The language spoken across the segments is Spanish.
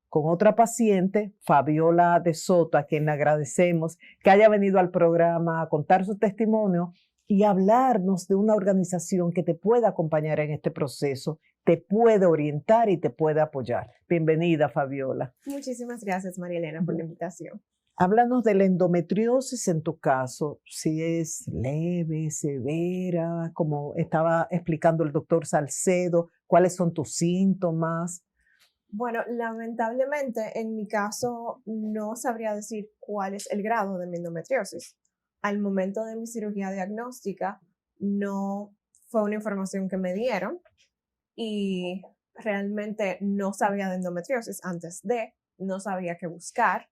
con otra paciente, Fabiola de Soto, a quien le agradecemos que haya venido al programa a contar su testimonio y hablarnos de una organización que te pueda acompañar en este proceso, te puede orientar y te puede apoyar. Bienvenida, Fabiola. Muchísimas gracias, María Elena, por la invitación. Háblanos de la endometriosis en tu caso, si es leve, severa, como estaba explicando el doctor Salcedo, cuáles son tus síntomas. Bueno, lamentablemente en mi caso no sabría decir cuál es el grado de mi endometriosis. Al momento de mi cirugía diagnóstica no fue una información que me dieron y realmente no sabía de endometriosis no sabía qué buscar.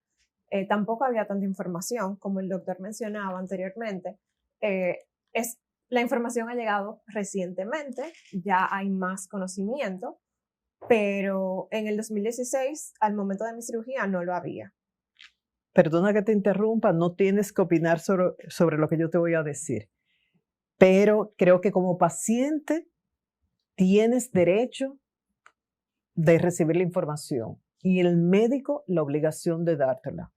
Tampoco había tanta información, como el doctor mencionaba anteriormente. La información ha llegado recientemente, ya hay más conocimiento, pero en el 2016, al momento de mi cirugía, no lo había. Perdona que te interrumpa, no tienes que opinar sobre lo que yo te voy a decir, pero creo que como paciente tienes derecho de recibir la información y el médico la obligación de dártela.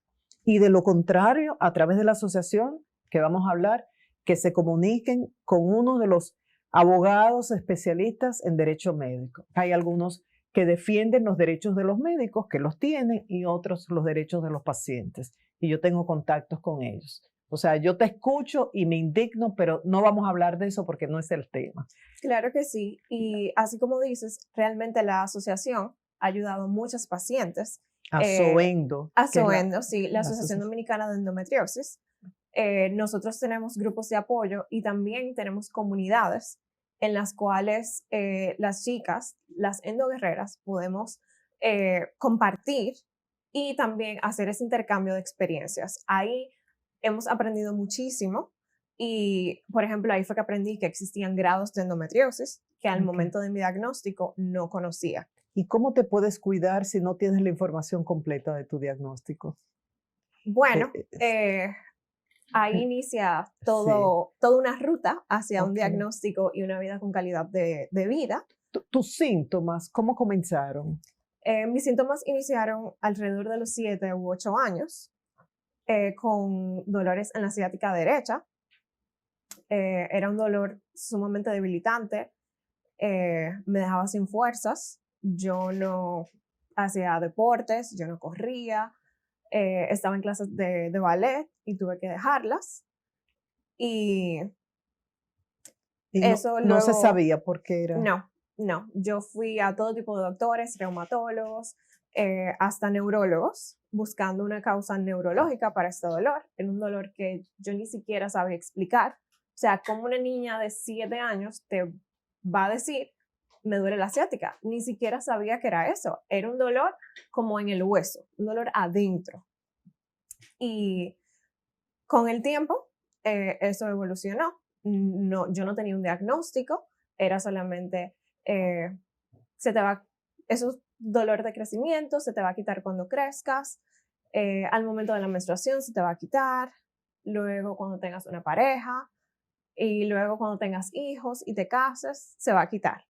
Y de lo contrario, a través de la asociación que vamos a hablar, que se comuniquen con uno de los abogados especialistas en derecho médico. Hay algunos que defienden los derechos de los médicos, que los tienen, y otros los derechos de los pacientes. Y yo tengo contactos con ellos. O sea, yo te escucho y me indigno, pero no vamos a hablar de eso porque no es el tema. Claro que sí. Y así como dices, realmente la asociación ha ayudado a muchos pacientes. ASOENDO. ASOENDO, sí, la Asociación Dominicana de Endometriosis. Nosotros tenemos grupos de apoyo y también tenemos comunidades en las cuales las chicas, las endoguerreras, podemos compartir y también hacer ese intercambio de experiencias. Ahí hemos aprendido muchísimo y, por ejemplo, ahí fue que aprendí que existían grados de endometriosis que al momento de mi diagnóstico no conocía. ¿Y cómo te puedes cuidar si no tienes la información completa de tu diagnóstico? Bueno, ahí inicia toda una ruta hacia un diagnóstico y una vida con calidad de vida. ¿Tus síntomas cómo comenzaron? Mis síntomas iniciaron alrededor de los 7 u 8 años, con dolores en la ciática derecha. Era un dolor sumamente debilitante, me dejaba sin fuerzas, yo no hacía deportes, yo no corría, estaba en clases de ballet y tuve que dejarlas. Y eso no se sabía por qué era. No, yo fui a todo tipo de doctores, reumatólogos, hasta neurólogos, buscando una causa neurológica para este dolor. Era un dolor que yo ni siquiera sabía explicar. O sea, como una niña de 7 años te va a decir, me duele la ciática. Ni siquiera sabía que era eso. Era un dolor como en el hueso, un dolor adentro. Y con el tiempo, eso evolucionó. No, yo no tenía un diagnóstico, era solamente, esos dolores de crecimiento se te va a quitar cuando crezcas, al momento de la menstruación se te va a quitar, luego cuando tengas una pareja, y luego cuando tengas hijos y te cases, se va a quitar.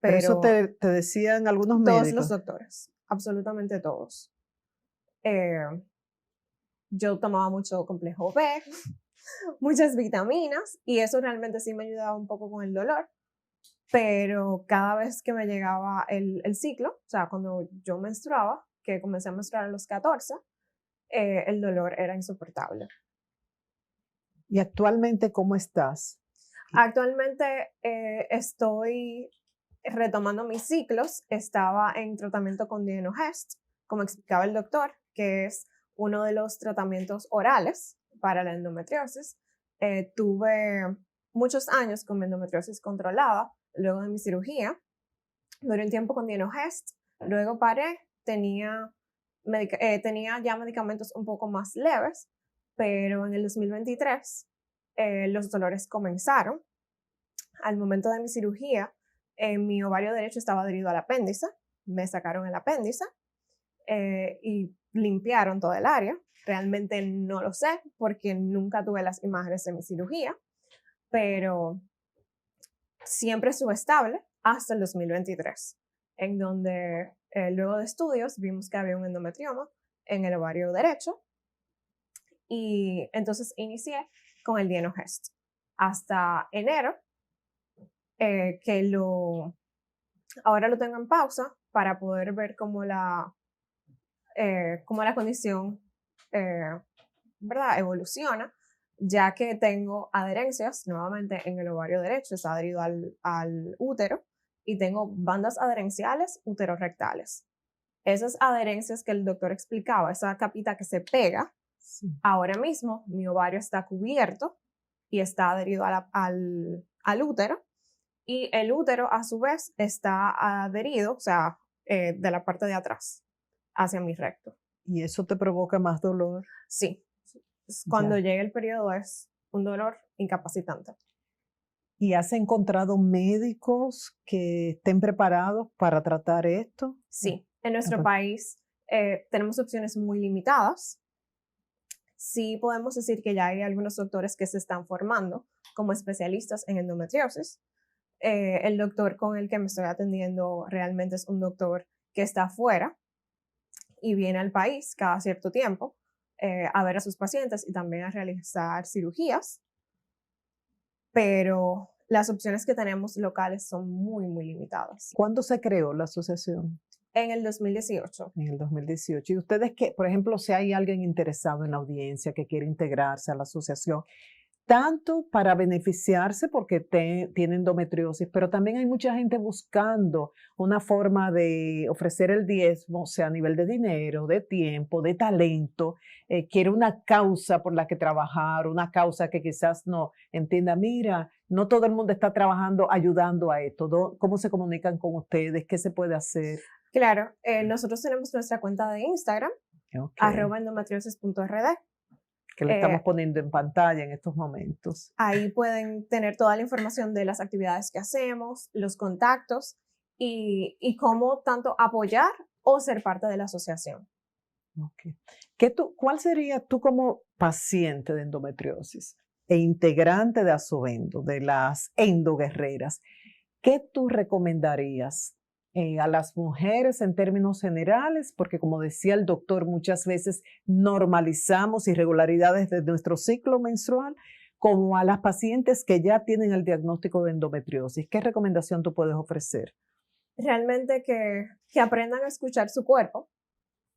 Pero eso te decían algunos médicos. Todos los doctores, absolutamente todos. Yo tomaba mucho complejo B, muchas vitaminas, y eso realmente sí me ayudaba un poco con el dolor, pero cada vez que me llegaba el ciclo, o sea, cuando yo menstruaba, que comencé a menstruar a los 14, el dolor era insoportable. ¿Y actualmente cómo estás? Actualmente estoy retomando mis ciclos, estaba en tratamiento con Dienogest, como explicaba el doctor, que es uno de los tratamientos orales para la endometriosis. Tuve muchos años con mi endometriosis controlada, luego de mi cirugía, duré un tiempo con Dienogest, luego paré, tenía ya medicamentos un poco más leves, pero en el 2023 los dolores comenzaron. Al momento de mi cirugía, mi ovario derecho estaba adherido al apéndice, me sacaron el apéndice y limpiaron todo el área. Realmente no lo sé porque nunca tuve las imágenes de mi cirugía, pero siempre estuve estable hasta el 2023, en donde luego de estudios vimos que había un endometrioma en el ovario derecho y entonces inicié con el Dienogest hasta enero, ahora lo tengo en pausa para poder ver cómo la condición ¿verdad? Evoluciona, ya que tengo adherencias nuevamente en el ovario derecho, está adherido al útero, y tengo bandas adherenciales uterorrectales. Esas adherencias que el doctor explicaba, esa capita que se pega, sí. Ahora mismo mi ovario está cubierto y está adherido al útero, y el útero a su vez está adherido, o sea, de la parte de atrás hacia mi recto. ¿Y eso te provoca más dolor? Sí. Cuando llegue el periodo es un dolor incapacitante. ¿Y has encontrado médicos que estén preparados para tratar esto? Sí, en nuestro país tenemos opciones muy limitadas. Sí podemos decir que ya hay algunos doctores que se están formando como especialistas en endometriosis. El doctor con el que me estoy atendiendo realmente es un doctor que está afuera y viene al país cada cierto tiempo a ver a sus pacientes y también a realizar cirugías, pero las opciones que tenemos locales son muy, muy limitadas. ¿Cuándo se creó la asociación? En el 2018. En el 2018. ¿Y ustedes que, por ejemplo, si hay alguien interesado en la audiencia que quiere integrarse a la asociación, tanto para beneficiarse porque tiene endometriosis, pero también hay mucha gente buscando una forma de ofrecer el diezmo, o sea, a nivel de dinero, de tiempo, de talento, quiere una causa por la que trabajar, una causa que quizás no entienda, mira, no todo el mundo está trabajando, ayudando a esto, ¿cómo se comunican con ustedes? ¿Qué se puede hacer? Claro, nosotros tenemos nuestra cuenta de Instagram, @endometriosis.rd. Que le estamos poniendo en pantalla en estos momentos. Ahí pueden tener toda la información de las actividades que hacemos, los contactos y cómo tanto apoyar o ser parte de la asociación. Okay. ¿Cuál sería tú como paciente de endometriosis e integrante de Asovendo, de las endoguerreras, qué tú recomendarías a las mujeres en términos generales? Porque como decía el doctor, muchas veces normalizamos irregularidades de nuestro ciclo menstrual, como a las pacientes que ya tienen el diagnóstico de endometriosis. ¿Qué recomendación tú puedes ofrecer? Realmente que aprendan a escuchar su cuerpo,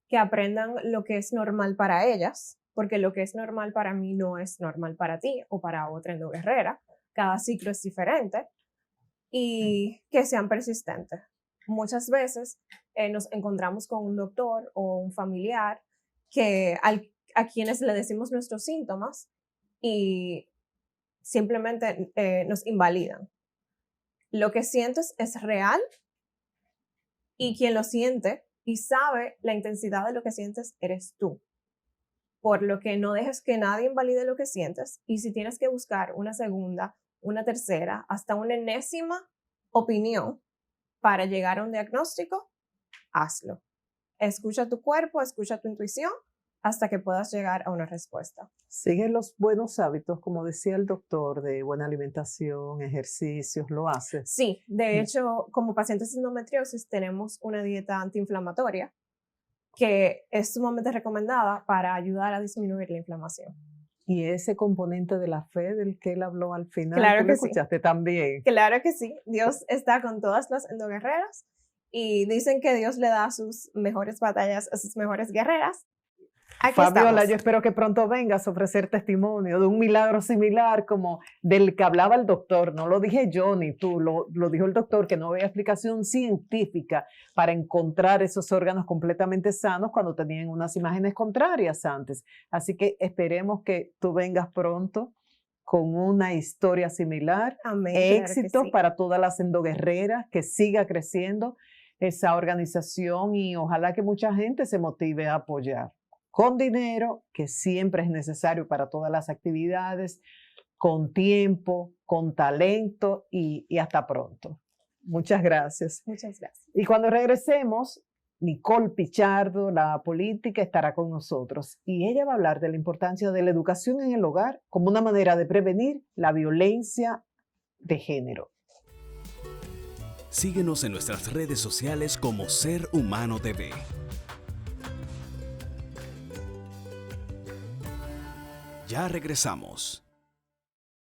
que aprendan lo que es normal para ellas, porque lo que es normal para mí no es normal para ti o para otra endoguerrera. Cada ciclo es diferente, y que sean persistentes. Muchas veces nos encontramos con un doctor o un familiar a quienes le decimos nuestros síntomas y simplemente nos invalidan. Lo que sientes es real, y quien lo siente y sabe la intensidad de lo que sientes eres tú. Por lo que no dejes que nadie invalide lo que sientes, y si tienes que buscar una segunda, una tercera, hasta una enésima opinión para llegar a un diagnóstico, hazlo. Escucha tu cuerpo, escucha tu intuición hasta que puedas llegar a una respuesta. Sigue los buenos hábitos, como decía el doctor, de buena alimentación, ejercicios, ¿lo haces? Sí, de hecho, como pacientes de endometriosis tenemos una dieta antiinflamatoria que es sumamente recomendada para ayudar a disminuir la inflamación. Y ese componente de la fe del que él habló al final, claro ¿tú lo escuchaste también? Claro que sí. Dios está con todas las endoguerreras y dicen que Dios le da sus mejores batallas a sus mejores guerreras. Aquí Fabiola, estamos. yo espero que pronto vengas a ofrecer testimonio de un milagro similar como del que hablaba el doctor. No lo dije yo ni tú, lo dijo el doctor, que no había explicación científica para encontrar esos órganos completamente sanos cuando tenían unas imágenes contrarias antes. Así que esperemos que tú vengas pronto con una historia similar. Amén, Éxitos claro que sí. para todas las endoguerreras, que siga creciendo esa organización y ojalá que mucha gente se motive a apoyar. Con dinero, que siempre es necesario para todas las actividades, con tiempo, con talento y hasta pronto. Muchas gracias. Muchas gracias. Y cuando regresemos, Nicole Pichardo, la política, estará con nosotros y ella va a hablar de la importancia de la educación en el hogar como una manera de prevenir la violencia de género. Síguenos en nuestras redes sociales como Ser Humano TV. Ya regresamos.